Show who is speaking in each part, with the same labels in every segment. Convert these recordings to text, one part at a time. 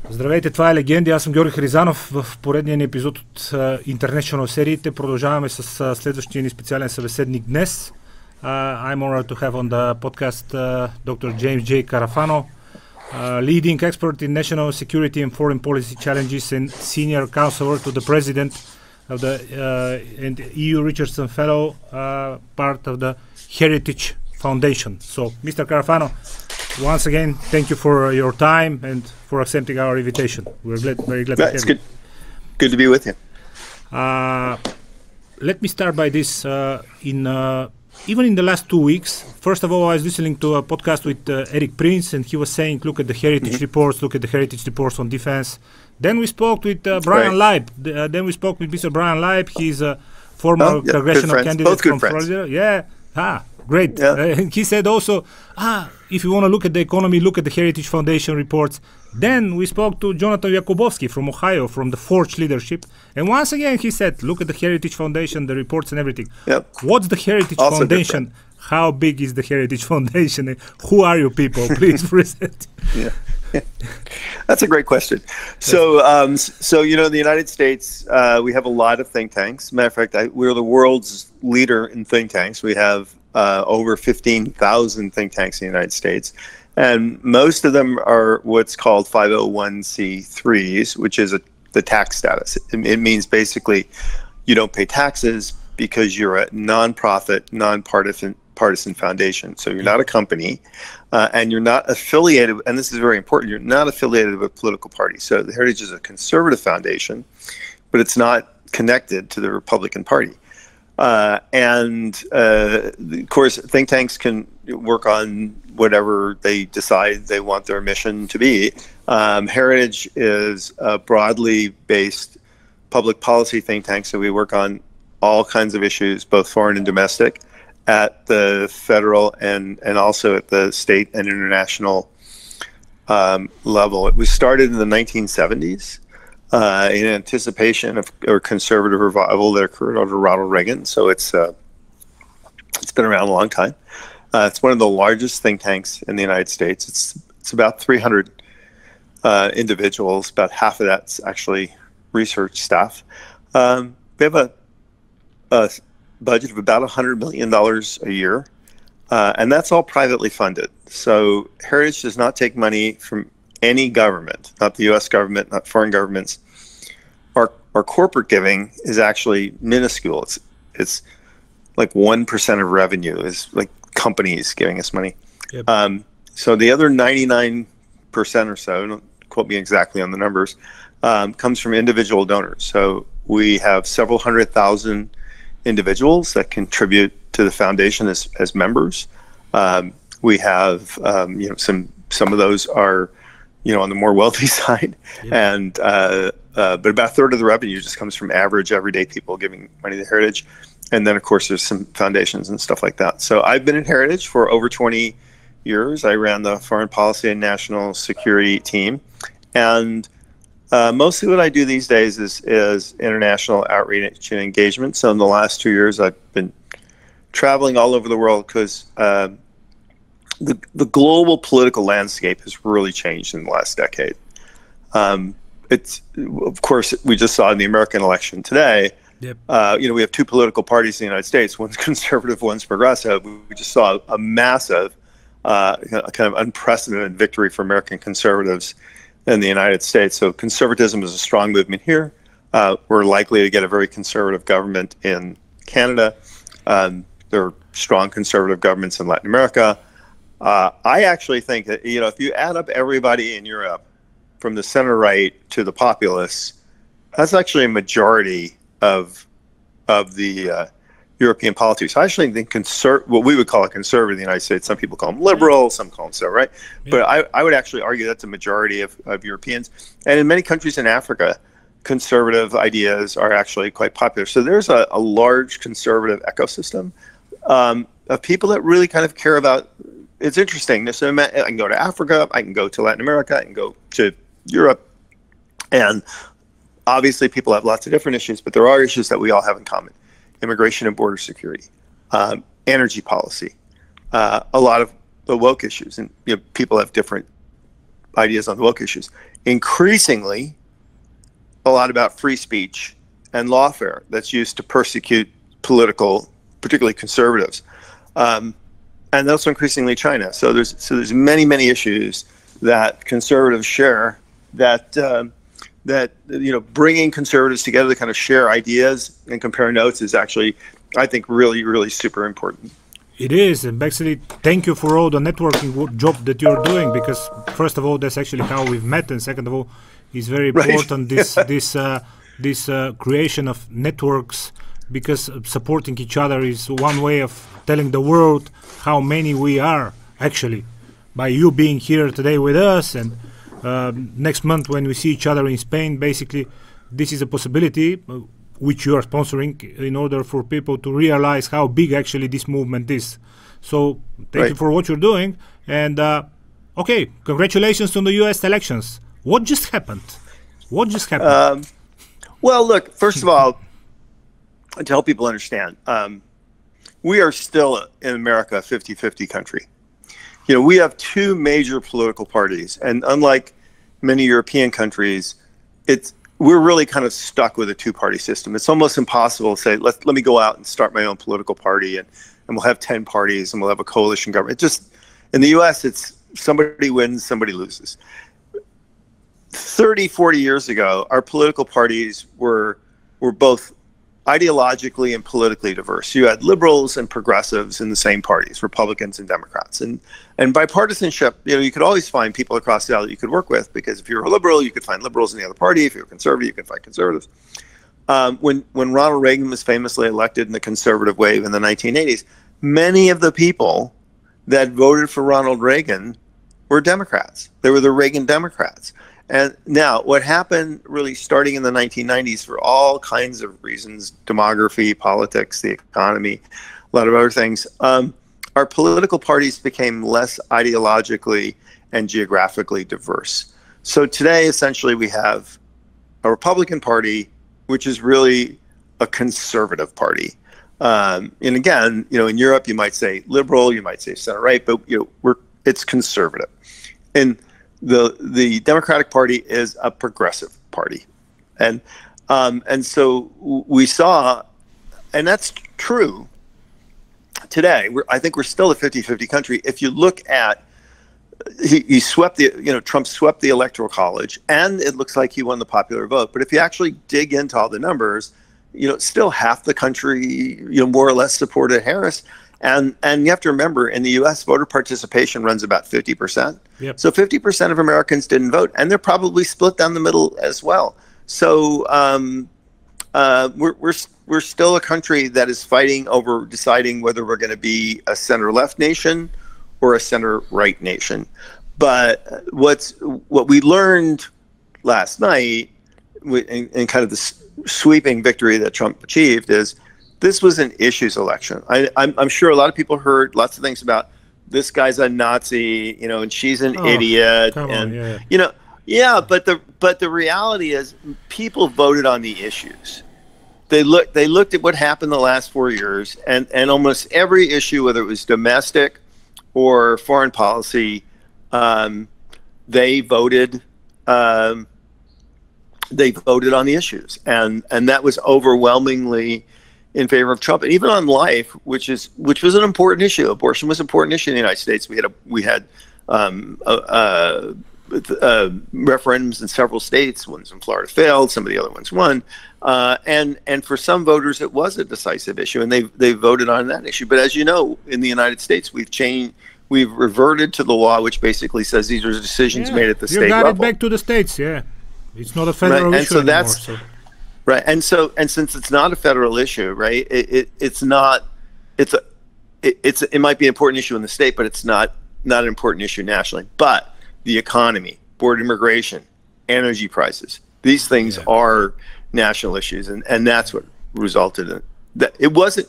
Speaker 1: Здравейте, това е Легенди. Аз съм Георги Харизанов в поредния ни епизод от International сериите. Продължаваме с следващия ни специален събеседник днес. I'm honored to have on the podcast Dr. James J. Carafano, leading expert in national security and foreign policy challenges and senior counselor to the president of the and EU Richardson Fellow, part of the Heritage Foundation. So, Mr. Carafano, once again, thank you for your time and for accepting our invitation. We're very glad to have you.
Speaker 2: Good to be with you.
Speaker 1: Let me start by this. Even in the last 2 weeks, first of all, I was listening to a podcast with Eric Prince, and he was saying, look at the heritage reports, look at the heritage reports on defense. Then we spoke with Brian Leib. Then we spoke with Mr. Brian Leib. He's a former congressional candidate from Florida. Yeah. Great. Yeah. He said also, if you want to look at the economy, look at the Heritage Foundation reports. Then we spoke to Jonathan Yakubowski from Ohio, from the Forge Leadership. And once again, he said, look at the Heritage Foundation, the reports and everything.
Speaker 2: Yep.
Speaker 1: What's the Heritage
Speaker 2: also
Speaker 1: Foundation? How big is the Heritage Foundation? Who are you people? Please present.
Speaker 2: Yeah. That's a great question. So you know, in the United States, we have a lot of think tanks. Matter of fact, we're the world's leader in think tanks. We have over 15,000 think tanks in the United States. And most of them are what's called 501c3s, which is the tax status. It means basically you don't pay taxes because you're a nonprofit, nonpartisan foundation. So you're not a company, and you're not affiliated, and this is very important, you're not affiliated with a political party. So the Heritage is a conservative foundation, but it's not connected to the Republican Party. Of course, think tanks can work on whatever they decide they want their mission to be. Heritage is a broadly based public policy think tank, so we work on all kinds of issues, both foreign and domestic, at the federal and also at the state and international level. It was started in the 1970s. In anticipation of a conservative revival that occurred under Ronald Reagan, so it's been around a long time. It's one of the largest think tanks in the United States. It's about 300 individuals. About half of that's actually research staff. We have a budget of about $100 million a year, and that's all privately funded. So Heritage does not take money from any government, not the U.S. government, not foreign governments. Our corporate giving is actually minuscule. It's like 1% of revenue is like companies giving us money. Yep. So the other 99% or so, don't quote me exactly on the numbers, comes from individual donors. So we have several 100,000 individuals that contribute to the foundation as members. We have some of those are on the more wealthy side, and but about a third of the revenue just comes from average everyday people giving money to Heritage. And then of course there's some foundations and stuff like that. So I've been in Heritage for over 20 years. I ran the foreign policy and national security team, and mostly what I do these days is international outreach and engagement. So in the last 2 years I've been traveling all over the world because the global political landscape has really changed in the last decade. It's, of course, we just saw in the American election today. Yep. We have two political parties in the United States. One's conservative, one's progressive. We just saw a massive, kind of unprecedented victory for American conservatives in the United States. So conservatism is a strong movement here. We're likely to get a very conservative government in Canada. There are strong conservative governments in Latin America. I actually think that, if you add up everybody in Europe, from the center right to the populists, that's actually a majority of the European politics. I actually think what we would call a conservative in the United States, some people call them liberal, some call them so, right? Yeah. But I would actually argue that's a majority of Europeans. And in many countries in Africa, conservative ideas are actually quite popular. So there's a large conservative ecosystem of people that really kind of care about. It's interesting. So I can go to Africa, I can go to Latin America, I can go to Europe, and obviously people have lots of different issues, but there are issues that we all have in common: immigration and border security, energy policy, a lot of the woke issues, and people have different ideas on the woke issues. Increasingly, a lot about free speech and lawfare that's used to persecute particularly conservatives, and also increasingly China. So there's many issues that conservatives share that bringing conservatives together to kind of share ideas and compare notes is actually, I think, really super important.
Speaker 1: It is, and actually, thank you for all the networking job that you're doing, because first of all, that's actually how we've met, and second of all, it's very important this creation of networks, because supporting each other is one way of telling the world how many we are actually. By you being here today with us, and next month when we see each other in Spain, basically, this is a possibility which you are sponsoring in order for people to realize how big actually this movement is. So thank you for what you're doing. And okay, congratulations on the US elections. What just happened?
Speaker 2: Well, look, first of all, to help people understand, we are still in America a 50-50 country. We have two major political parties, and unlike many European countries, we're really kind of stuck with a two-party system. It's almost impossible to say, let me go out and start my own political party, and we'll have 10 parties, and we'll have a coalition government. In the U.S., it's somebody wins, somebody loses. 30, 40 years ago, our political parties were both ideologically and politically diverse. You had liberals and progressives in the same parties, Republicans and Democrats. And bipartisanship, you could always find people across the aisle that you could work with, because if you're a liberal, you could find liberals in the other party. If you're a conservative, you could find conservatives. When Ronald Reagan was famously elected in the conservative wave in the 1980s, many of the people that voted for Ronald Reagan were Democrats. They were the Reagan Democrats. And now what happened really starting in the 1990s for all kinds of reasons, demography, politics, the economy, a lot of other things, our political parties became less ideologically and geographically diverse. So today, essentially, we have a Republican Party, which is really a conservative party. And again, in Europe, you might say liberal, you might say center-right, but it's conservative. And the Democratic Party is a progressive party, and so we saw, and that's true today. I think we're still a 50-50 country. If you look at, he swept Trump swept the Electoral College, and it looks like he won the popular vote. But if you actually dig into all the numbers, still half the country, more or less supported Harris. And you have to remember, in the U.S., voter participation runs about 50%. Yep. So 50% of Americans didn't vote, and they're probably split down the middle as well. So we're still a country that is fighting over deciding whether we're going to be a center-left nation or a center-right nation. But what we learned last night, in kind of the sweeping victory that Trump achieved, is this was an issues election. I'm sure a lot of people heard lots of things about this guy's a Nazi, and she's an idiot, and yeah. But the reality is, people voted on the issues. They looked at what happened the last 4 years, and almost every issue, whether it was domestic or foreign policy, they voted. They voted on the issues, and that was overwhelmingly in favor of Trump. And even on life, which was an important issue. Abortion was an important issue in the United States. We had referendums in several states. Ones in Florida failed. Some of the other ones won. And for some voters, it was a decisive issue, and they voted on that issue. But as you know, in the United States, we've reverted to the law, which basically says these are decisions made at the state level. You got it
Speaker 1: back to the states, It's not a federal issue anymore.
Speaker 2: Right, and since it's not a federal issue, right? It might be an important issue in the state, but it's not an important issue nationally. But the economy, border immigration, energy prices, these things are national issues, and that's what resulted in that. It wasn't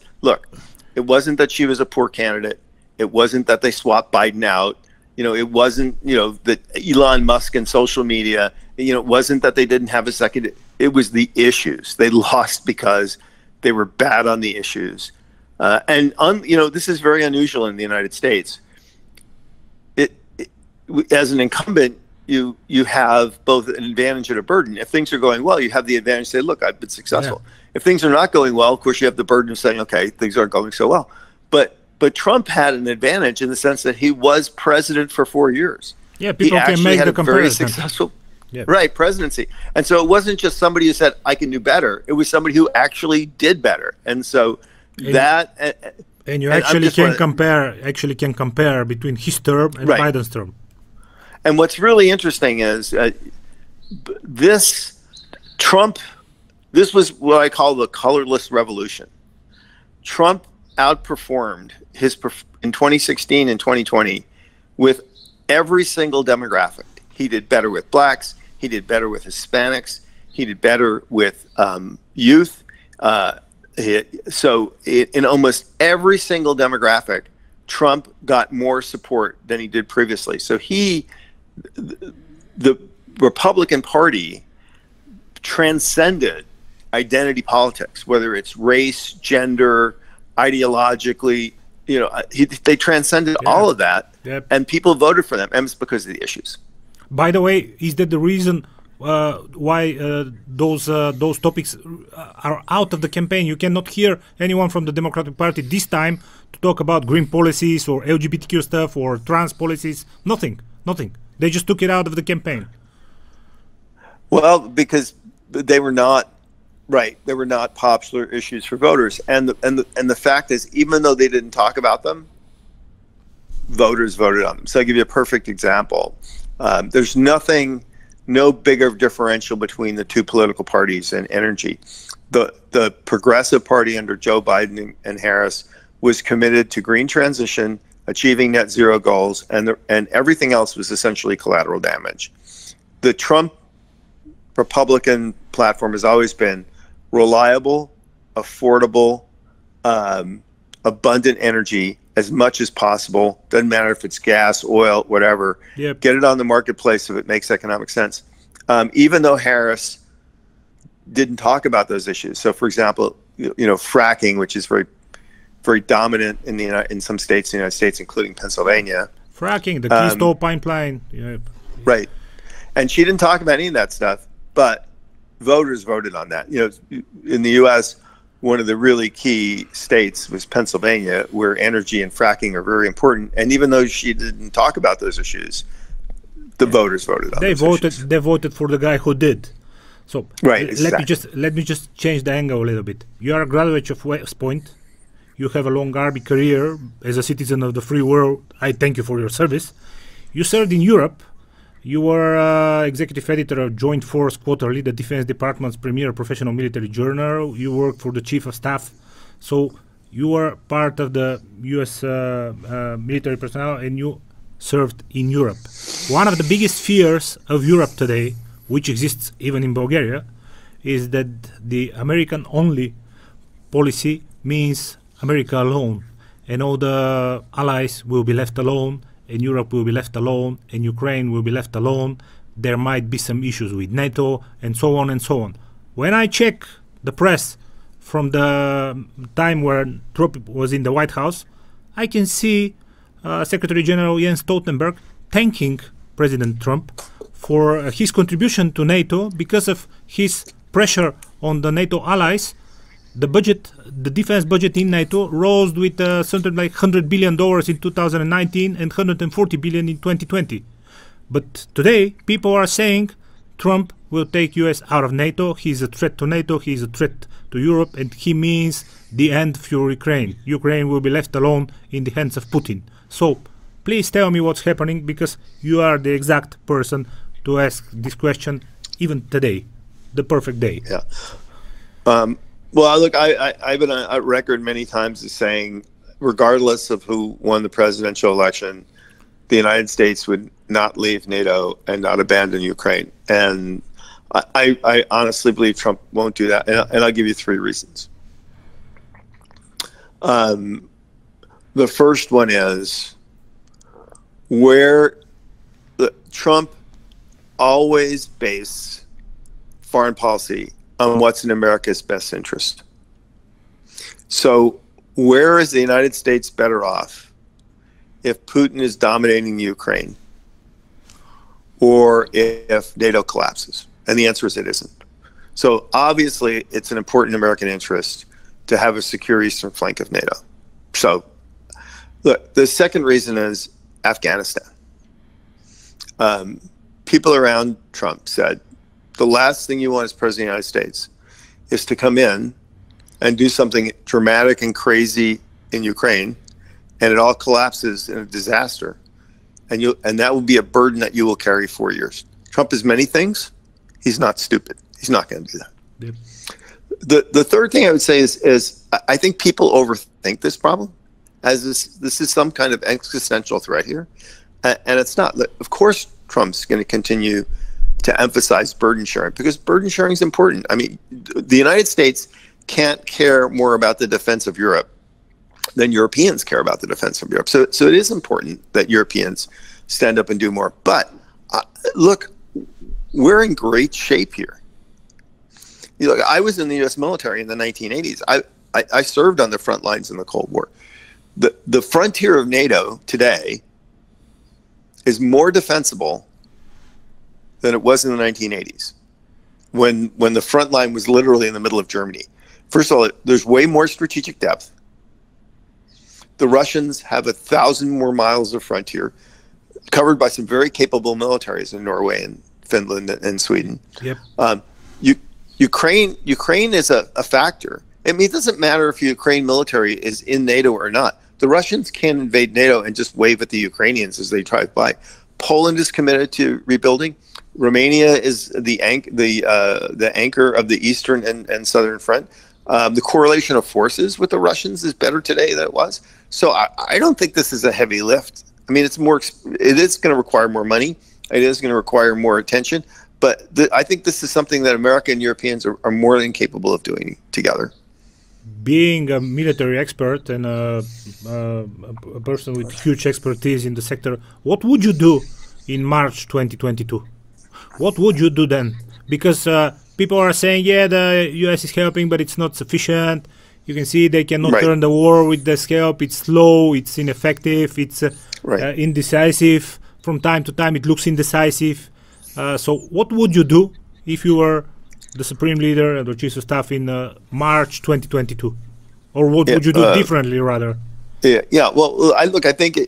Speaker 2: that she was a poor candidate. It wasn't that they swapped Biden out. It wasn't that Elon Musk and social media. It wasn't that they didn't have a second. It was the issues. They lost because they were bad on the issues. This is very unusual in the United States. As an incumbent, you have both an advantage and a burden. If things are going well, you have the advantage to say, look, I've been successful. Yeah. If things are not going well, of course, you have the burden of saying, okay, things aren't going so well. But Trump had an advantage in the sense that he was president for 4 years.
Speaker 1: Yeah, people can make the comparison.
Speaker 2: Very successful, right, presidency. And so it wasn't just somebody who said, I can do better. It was somebody who actually did better. And so
Speaker 1: and you actually can compare between his term and Biden's term.
Speaker 2: And what's really interesting is this was what I call the colorless revolution. Trump outperformed in 2016 and 2020 with every single demographic. He did better with blacks. He did better with Hispanics. He did better with youth. So in almost every single demographic, Trump got more support than he did previously. So the Republican Party transcended identity politics, whether it's race, gender, ideologically, they transcended all of that, and people voted for them, and it's because of the issues.
Speaker 1: By the way, is that the reason why those topics are out of the campaign? You cannot hear anyone from the Democratic Party this time to talk about green policies or LGBTQ stuff or trans policies. Nothing. They just took it out of the campaign.
Speaker 2: Well, because they were not popular issues for voters, and the fact is, even though they didn't talk about them, voters voted on them. So I'll give you a perfect example. There's no bigger differential between the two political parties in energy. The Progressive Party under Joe Biden and Harris was committed to green transition, achieving net zero goals, and everything else was essentially collateral damage. The Trump Republican platform has always been reliable, affordable, abundant energy as much as possible. Doesn't matter if it's gas, oil, whatever.
Speaker 1: Yep.
Speaker 2: Get it on the marketplace if it makes economic sense. Even though Harris didn't talk about those issues. So, for example, fracking, which is very, very dominant in some states in the United States, including Pennsylvania.
Speaker 1: Fracking, the Keystone Pipeline. Yep.
Speaker 2: Right. And she didn't talk about any of that stuff, but voters voted on that. In the U.S., one of the really key states was Pennsylvania, where energy and fracking are very important. And even though she didn't talk about those issues, the voters voted on those issues.
Speaker 1: They voted for the guy who did. So let me just change the angle a little bit. You are a graduate of West Point. You have a long army career as a citizen of the free world. I thank you for your service. You served in Europe. You were executive editor of Joint Force Quarterly, the Defense Department's premier professional military journal. You worked for the Chief of Staff. So you were part of the U.S. military personnel, and you served in Europe. One of the biggest fears of Europe today, which exists even in Bulgaria, is that the American-only policy means America alone, and all the allies will be left alone, and Europe will be left alone, and Ukraine will be left alone. There might be some issues with NATO, and so on and so on. When I check the press from the time where Trump was in the White House, I can see Secretary General Jens Stoltenberg thanking President Trump for his contribution to NATO. Because of his pressure on the NATO allies, the defense budget in NATO rose with something like $100 billion in 2019 and $140 billion in 2020. But today, people are saying Trump will take US out of NATO. He's a threat to NATO. He's a threat to Europe, and he means the end for Ukraine. Ukraine will be left alone in the hands of Putin. So please tell me what's happening, because you are the exact person to ask this question even today, the perfect day.
Speaker 2: Yeah. Well, look, I've been on record many times as saying, regardless of who won the presidential election, the United States would not leave NATO and not abandon Ukraine. And I honestly believe Trump won't do that. And I'll give you 3 reasons. The first one is where Trump always based foreign policy on what's in America's best interest. So where is the United States better off if Putin is dominating Ukraine, or if NATO collapses? And the answer is it isn't. So obviously, it's an important American interest to have a secure eastern flank of NATO. So look, the second reason is Afghanistan. People around Trump said, the last thing you want as president of the United States is to come in and do something dramatic and crazy in Ukraine, and it all collapses in a disaster, and that will be a burden that you will carry 4 years. Trump is many things. He's not stupid. He's not going to do that. Yep. The third thing I would say is I think people overthink this problem, as this is some kind of existential threat here, and it's not. Of course, Trump's going to continue to emphasize burden sharing because burden sharing is important. I mean, the United States can't care more about the defense of Europe than Europeans care about the defense of Europe. So it is important that Europeans stand up and do more. But look, we're in great shape here. Look, I was in the U.S. military in the 1980s. I served on the front lines in the Cold War. The frontier of NATO today is more defensible than it was in the 1980s, when the front line was literally in the middle of Germany. First of all, there's way more strategic depth. The Russians have 1,000 more miles of frontier, covered by some very capable militaries in Norway and Finland and Sweden.
Speaker 1: Yep.
Speaker 2: Ukraine is a factor. I mean, it doesn't matter if the Ukraine military is in NATO or not. The Russians can invade NATO and just wave at the Ukrainians as they drive by. Poland is committed to rebuilding. Romania is the anchor of the eastern and southern front. The correlation of forces with the Russians is better today than it was. So I don't think this is a heavy lift. I mean, it is going to require more money. It is going to require more attention. But I think this is something that America and Europeans are more than capable of doing together.
Speaker 1: Being a military expert and a person with huge expertise in the sector, what would you do in March 2022? What would you do then? Because people are saying, yeah, the U.S. is helping, but it's not sufficient. You can see they cannot turn the war with this help. It's slow, it's ineffective, it's indecisive. From time to time, it looks indecisive. So what would you do if you were the Supreme Leader and the Chief of Staff in March 2022? Or what would you do differently, rather?
Speaker 2: Yeah. Well, I think,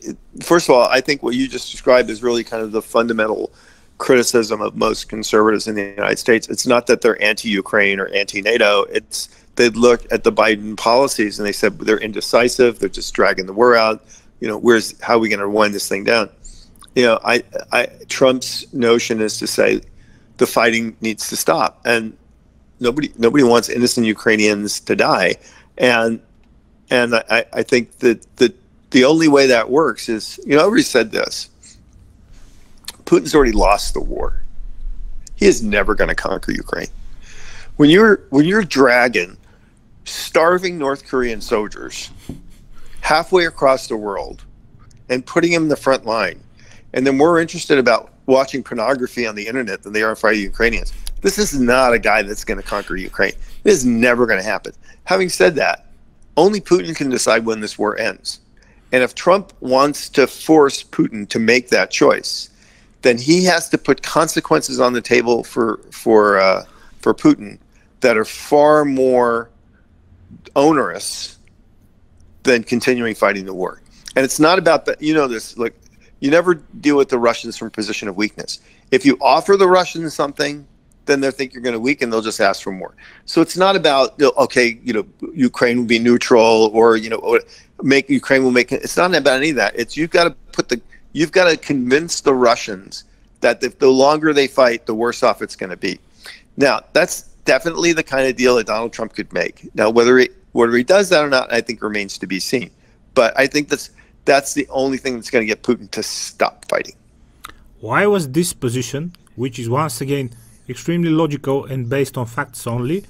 Speaker 2: first of all, I think what you just described is really kind of the fundamental criticism of most conservatives in the United States. It's not that they're anti-Ukraine or anti-NATO. It's they look at the Biden policies and they said they're indecisive. They're just dragging the war out. How are we going to wind this thing down? Trump's notion is to say the fighting needs to stop, and nobody wants innocent Ukrainians to die. And I think that the only way that works is, I already said this. Putin's already lost the war. He is never going to conquer Ukraine. When you're dragging starving North Korean soldiers halfway across the world and putting them in the front line, and they're more interested about watching pornography on the internet than they are fighting Ukrainians, this is not a guy that's going to conquer Ukraine. It is never going to happen. Having said that, only Putin can decide when this war ends. And if Trump wants to force Putin to make that choice, then he has to put consequences on the table for Putin that are far more onerous than continuing fighting the war. And it's not about that. This. Look, you never deal with the Russians from a position of weakness. If you offer the Russians something, then they think you're going to weaken. They'll just ask for more. So it's not about Ukraine will be neutral or make Ukraine will make. It's not about any of that. It's you've got to convince the Russians that the longer they fight, the worse off it's going to be. Now, that's definitely the kind of deal that Donald Trump could make. Now, whether he does that or not, I think remains to be seen. But I think that's the only thing that's going to get Putin to stop fighting.
Speaker 1: Why was this position, which is once again extremely logical and based on facts only,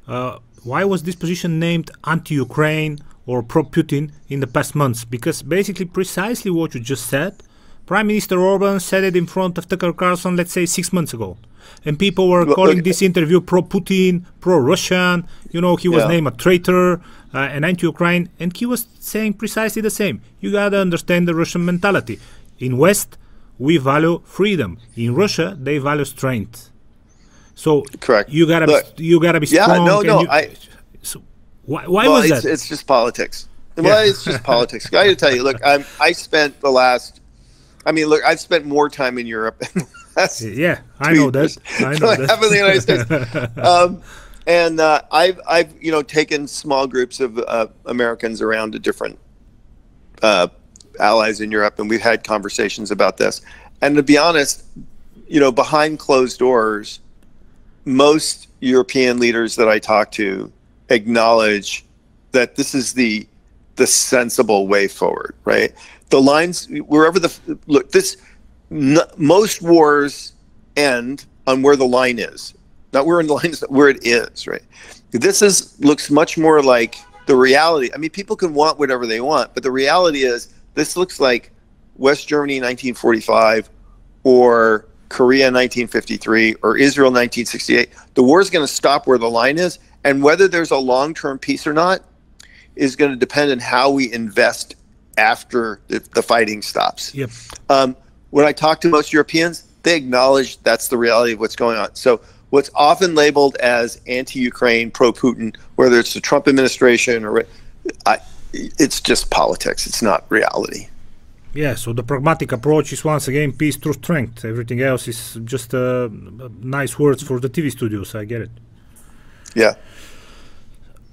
Speaker 1: why was this position named anti-Ukraine or pro-Putin in the past months? Because basically precisely what you just said, Prime Minister Orban said it in front of Tucker Carlson, let's say 6 months ago. And people were calling this interview pro-Putin, pro-Russian. He was named a traitor, and anti-Ukraine. And he was saying precisely the same. You got to understand the Russian mentality. In West, we value freedom. In Russia, they value strength. So
Speaker 2: correct.
Speaker 1: You gotta be strong. So why was that?
Speaker 2: It's just politics. Well, it's just politics. I got to tell you, look, I've spent more time in Europe.
Speaker 1: Yeah, I know that. I
Speaker 2: have in the United States. And I've taken small groups of Americans around to different allies in Europe, and we've had conversations about this. And to be honest, behind closed doors, most European leaders that I talk to acknowledge that this is the sensible way forward, right? The lines, wherever most wars end on where the line is, not where the line is, where it is, right? Looks much more like the reality. I mean, people can want whatever they want, but the reality is this looks like West Germany 1945 or Korea 1953 or Israel 1968. The war is going to stop where the line is, and whether there's a long-term peace or not is going to depend on how we invest after the fighting stops.
Speaker 1: Yep.
Speaker 2: When I talk to most Europeans, they acknowledge that's the reality of what's going on. So what's often labeled as anti-Ukraine, pro-Putin, whether it's the Trump administration or it's just politics. It's not reality.
Speaker 1: Yeah, so the pragmatic approach is once again peace through strength. Everything else is just nice words for the TV studios. I get it.
Speaker 2: Yeah.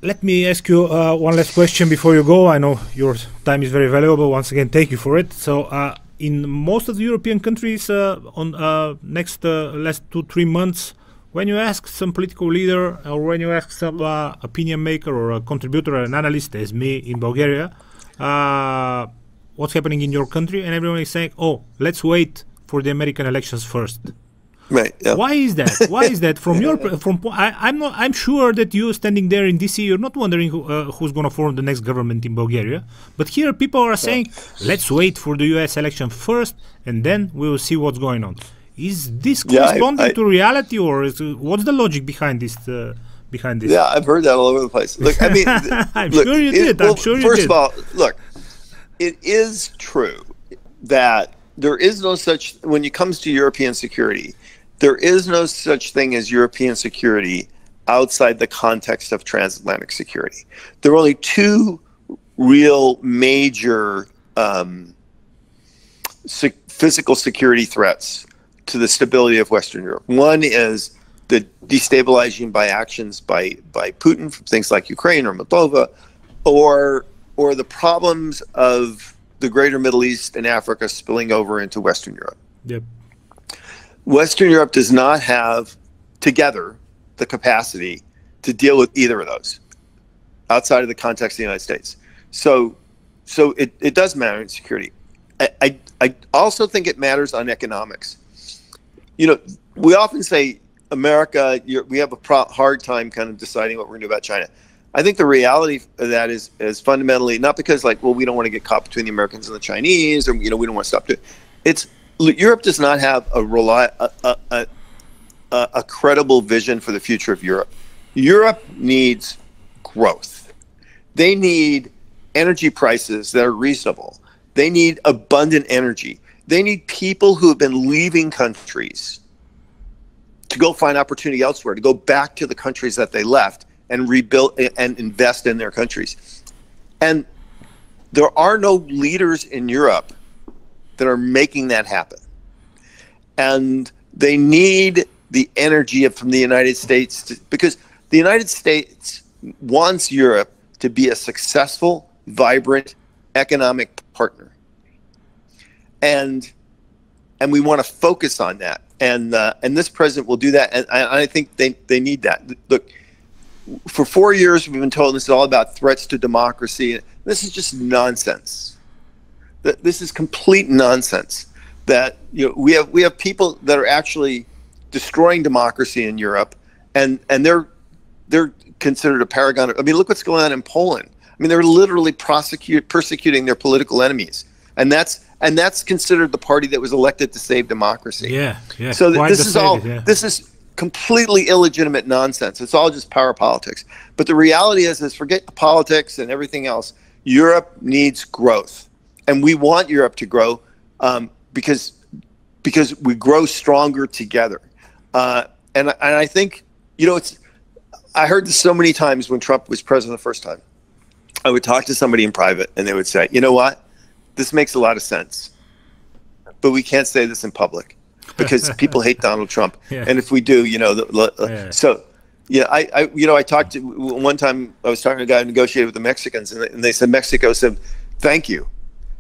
Speaker 1: Let me ask you one last question before you go. I know your time is very valuable. Once again, thank you for it. So in most of the European countries on last 2-3 months, when you ask some political leader or when you ask some opinion maker or a contributor or an analyst, as me in Bulgaria, what's happening in your country, and everyone is saying, "Oh, let's wait for the American elections first."
Speaker 2: Right. Yeah.
Speaker 1: Why is that? Why is that? I'm sure that you standing there in DC, you're not wondering who's going to form the next government in Bulgaria. But here, people are saying, "Let's wait for the U.S. election first, and then we will see what's going on." Is this corresponding to reality, or what's the logic behind this?
Speaker 2: Yeah, I've heard that all over the place. Look, I mean,
Speaker 1: I'm sure you did.
Speaker 2: First of all, look, it is true that there is no such, when it comes to European security, there is no such thing as European security outside the context of transatlantic security. There are only two real major physical security threats to the stability of Western Europe. One is the destabilizing by actions by Putin from things like Ukraine or Moldova, or the problems of the greater Middle East and Africa spilling over into Western Europe.
Speaker 1: Yep.
Speaker 2: Western Europe does not have together the capacity to deal with either of those outside of the context of the United States. So it does matter in security. I also think it matters on economics. We often say America, we have a hard time kind of deciding what we're going to do about China. I think the reality of that is fundamentally not because we don't want to get caught between the Americans and the Chinese, or we don't want to stop doing it. Europe does not have a credible vision for the future of Europe. Europe needs growth. They need energy prices that are reasonable. They need abundant energy. They need people who have been leaving countries to go find opportunity elsewhere, to go back to the countries that they left and rebuild and invest in their countries. And there are no leaders in Europe that are making that happen. And they need the energy from the United States because the United States wants Europe to be a successful, vibrant economic partner. And we want to focus on that. And this president will do that. And I think they need that. Look, for 4 years, we've been told this is all about threats to democracy. This is just nonsense. This is complete nonsense. That we have people that are actually destroying democracy in Europe, and they're considered a paragon. I mean, look what's going on in Poland. I mean, they're literally persecuting their political enemies, and that's considered the party that was elected to save democracy.
Speaker 1: Yeah.
Speaker 2: So this is completely illegitimate nonsense. It's all just power politics. But the reality is forget the politics and everything else. Europe needs growth, and we want Europe to grow because because we grow stronger together. And I think, I heard this so many times when Trump was president the first time. I would talk to somebody in private and they would say, you know what, this makes a lot of sense, but we can't say this in public because people hate Donald Trump.
Speaker 1: Yeah.
Speaker 2: And if we do, so yeah, I talked to, one time I was talking to a guy who negotiated with the Mexicans, and they said, Mexico said, thank you.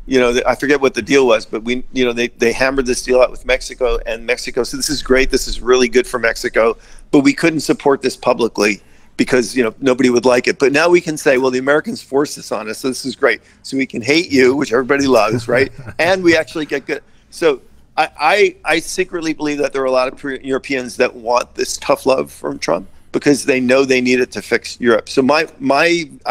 Speaker 2: I forget what the deal was, but they hammered this deal out with Mexico, and Mexico said, this is great. This is really good for Mexico, but we couldn't support this publicly because, nobody would like it. But now we can say, well, the Americans forced this on us, so this is great. So we can hate you, which everybody loves, right? And we actually get good. So I secretly believe that there are a lot of Europeans that want this tough love from Trump because they know they need it to fix Europe. So I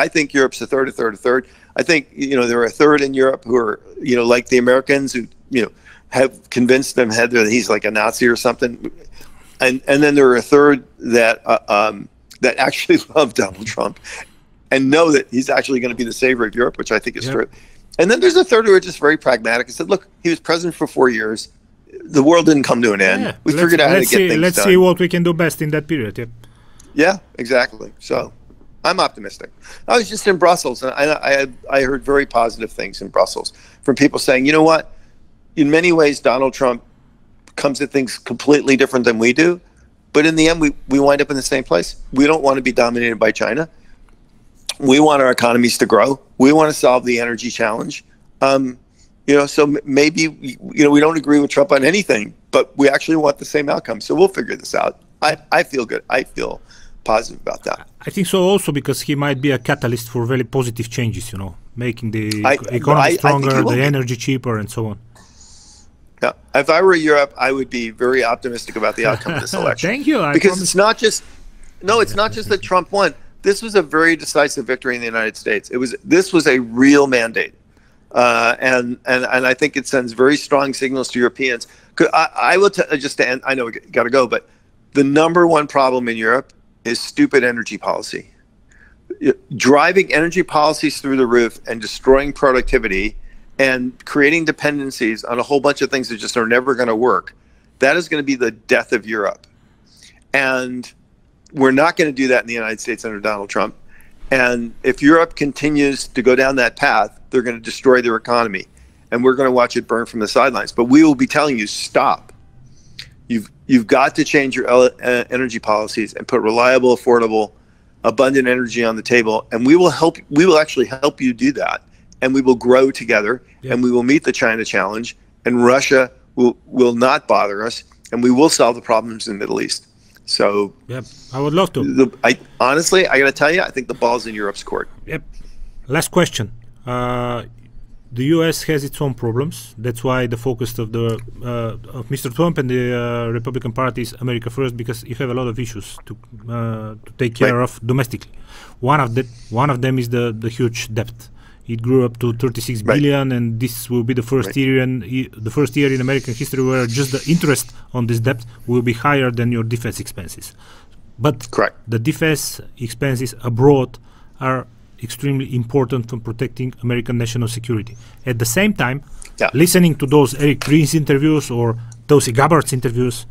Speaker 2: think Europe's a third. I think, there are a third in Europe who are, like the Americans who, have convinced them that he's like a Nazi or something. And then there are a third that that actually love Donald Trump and know that he's actually going to be the savior of Europe, which I think is true. And then there's a third who are just very pragmatic and said, look, he was president for 4 years. The world didn't come to an end.
Speaker 1: Yeah.
Speaker 2: We figured out how to get things done.
Speaker 1: Let's see what we can do best in that period. Yeah,
Speaker 2: yeah, exactly. So I'm optimistic. I was just in Brussels, and I heard very positive things in Brussels from people saying, you know what, in many ways, Donald Trump comes at things completely different than we do. But in the end, we wind up in the same place. We don't want to be dominated by China. We want our economies to grow. We want to solve the energy challenge. So maybe, we don't agree with Trump on anything, but we actually want the same outcome. So we'll figure this out. I feel good. I feel positive about that.
Speaker 1: I think so also because he might be a catalyst for very positive changes, making the economy stronger, the energy cheaper, and so on.
Speaker 2: Yeah. If I were Europe, I would be very optimistic about the outcome of this election.
Speaker 1: Thank you.
Speaker 2: Because it's not just that Trump won. This was a very decisive victory in the United States. This was a real mandate. And I think it sends very strong signals to Europeans. I will just to end, I know we got to go, but the number one problem in Europe is stupid energy policy. Driving energy policies through the roof and destroying productivity and creating dependencies on a whole bunch of things that just are never going to work. That is going to be the death of Europe. And we're not going to do that in the United States under Donald Trump. And if Europe continues to go down that path, they're going to destroy their economy. And we're going to watch it burn from the sidelines. But we will be telling you, stop. You've got to change your energy policies and put reliable, affordable, abundant energy on the table. And we will actually help you do that. And we will grow together, and we will meet the China challenge, and Russia will not bother us, and we will solve the problems in the Middle East. So,
Speaker 1: I would love to.
Speaker 2: Honestly, I got to tell you, I think the ball's in Europe's court.
Speaker 1: Yep. Last question. The U.S. has its own problems. That's why the focus of Mr. Trump and the Republican Party is America first, because you have a lot of issues to take care of domestically. One of them is the huge debt. It grew up to 36 billion, and this will be the first year in American history where just the interest on this debt will be higher than your defense expenses. But the defense expenses abroad are extremely important for protecting American national security. At the same time, listening to those Eric Green's interviews or Tulsi Gabbard's interviews,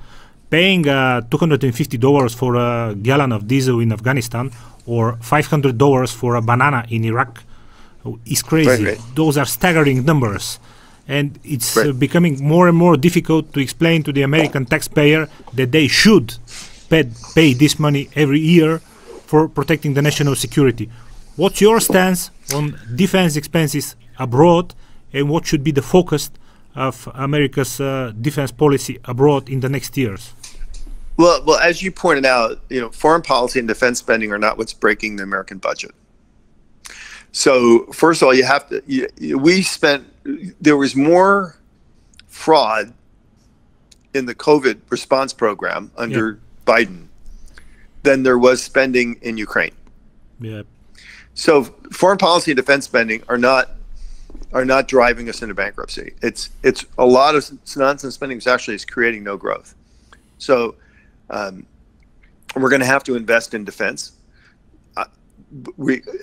Speaker 1: paying $250 for a gallon of diesel in Afghanistan or $500 for a banana in Iraq is crazy. Right. Those are staggering numbers. And it's becoming more and more difficult to explain to the American taxpayer that they should pay this money every year for protecting the national security. What's your stance on defense expenses abroad, and what should be the focus of America's defense policy abroad in the next years?
Speaker 2: Well, as you pointed out, foreign policy and defense spending are not what's breaking the American budget. So first of all, there was more fraud in the COVID response program under Biden than there was spending in Ukraine.
Speaker 1: Yeah.
Speaker 2: So foreign policy and defense spending are not driving us into bankruptcy. It's a lot of nonsense spending is creating no growth. So we're going to have to invest in defense.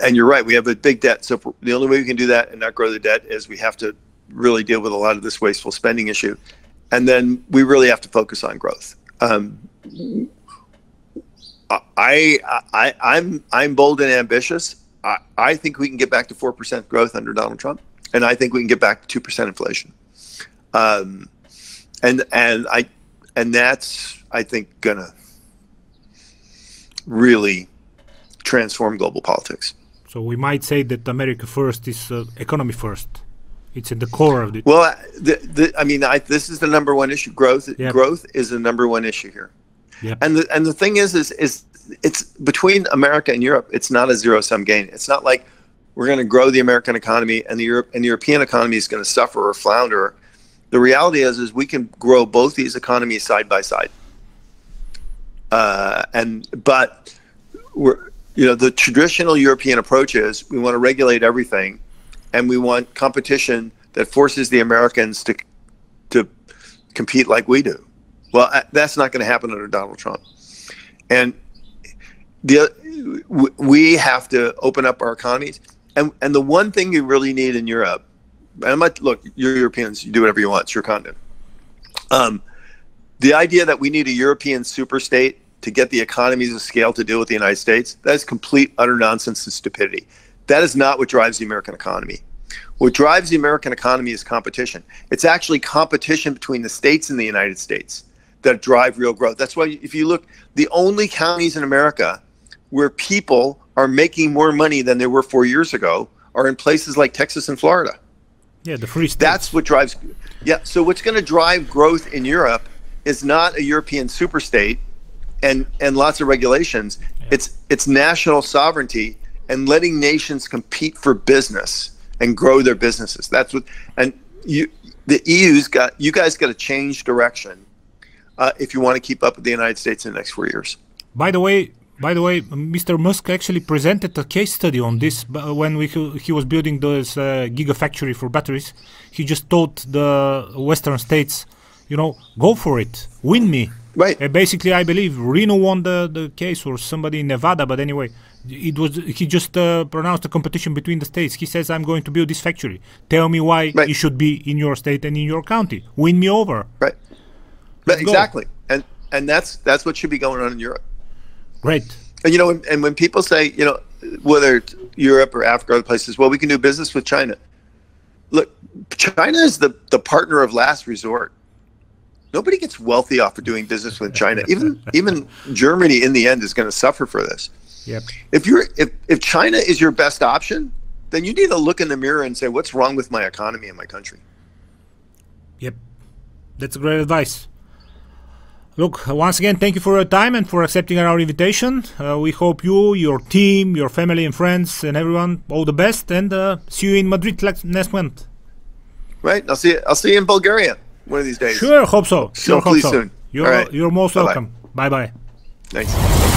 Speaker 2: And you're right, we have a big debt. So the only way we can do that and not grow the debt is we have to really deal with a lot of this wasteful spending issue. and then we really have to focus on growth. I'm bold and ambitious. I think we can get back to 4% growth under Donald Trump, and I think we can get back to 2% inflation. And that's, I think, gonna really transform global politics.
Speaker 1: So we might say that America first is economy first. It's at the core of it.
Speaker 2: Well, this is the number one issue. Growth.
Speaker 1: Yep.
Speaker 2: Growth is the number one issue here.
Speaker 1: Yep.
Speaker 2: And the thing is it's between America and Europe. It's not a zero-sum game. It's not like we're going to grow the American economy and the European economy is going to suffer or flounder. The reality is we can grow both these economies side by side. But the traditional European approach is we want to regulate everything, and we want competition that forces the Americans to compete like we do. Well, that's not going to happen under Donald Trump. And we have to open up our economies. And the one thing you really need in Europe, and look, you're Europeans, you do whatever you want, it's your continent. The idea that we need a European super state to get the economies of scale to deal with the United States, that is complete, utter nonsense and stupidity. That is not what drives the American economy. What drives the American economy is competition. It's actually competition between the states and the United States that drive real growth. That's why if you look, the only counties in America where people are making more money than they were 4 years ago are in places like Texas and Florida.
Speaker 1: Yeah, the free states.
Speaker 2: That's what drives. Yeah, so what's going to drive growth in Europe is not a European superstate and lots of regulations.
Speaker 1: Yeah.
Speaker 2: It's national sovereignty and letting nations compete for business and grow their businesses. That's what. And the EU's you guys got to change direction if you want to keep up with the United States in the next 4 years.
Speaker 1: By the way, Mr. Musk actually presented a case study on this when he was building this gigafactory for batteries. He just told the Western states, go for it, win me.
Speaker 2: Right.
Speaker 1: Basically, I believe Reno won the case, or somebody in Nevada. But anyway, he just pronounced a competition between the states. He says, "I'm going to build this factory. Tell me why it should be in your state and in your county. Win me over."
Speaker 2: Right. But exactly, and that's what should be going on in Europe.
Speaker 1: Great.
Speaker 2: And and when people say, whether it's Europe or Africa or other places, well, we can do business with China. Look, China is the partner of last resort. Nobody gets wealthy off of doing business with China. Even Germany in the end is going to suffer for this.
Speaker 1: Yep.
Speaker 2: If China is your best option, then you need to look in the mirror and say, what's wrong with my economy and my country?
Speaker 1: Yep. That's great advice. Look, once again, thank you for your time and for accepting our invitation. We hope you, your team, your family and friends and everyone all the best, and see you in Madrid next month.
Speaker 2: Right. I'll see you in Bulgaria one of these days.
Speaker 1: Sure, hope so.
Speaker 2: Soon.
Speaker 1: You're most welcome. Bye-bye.
Speaker 2: Thanks.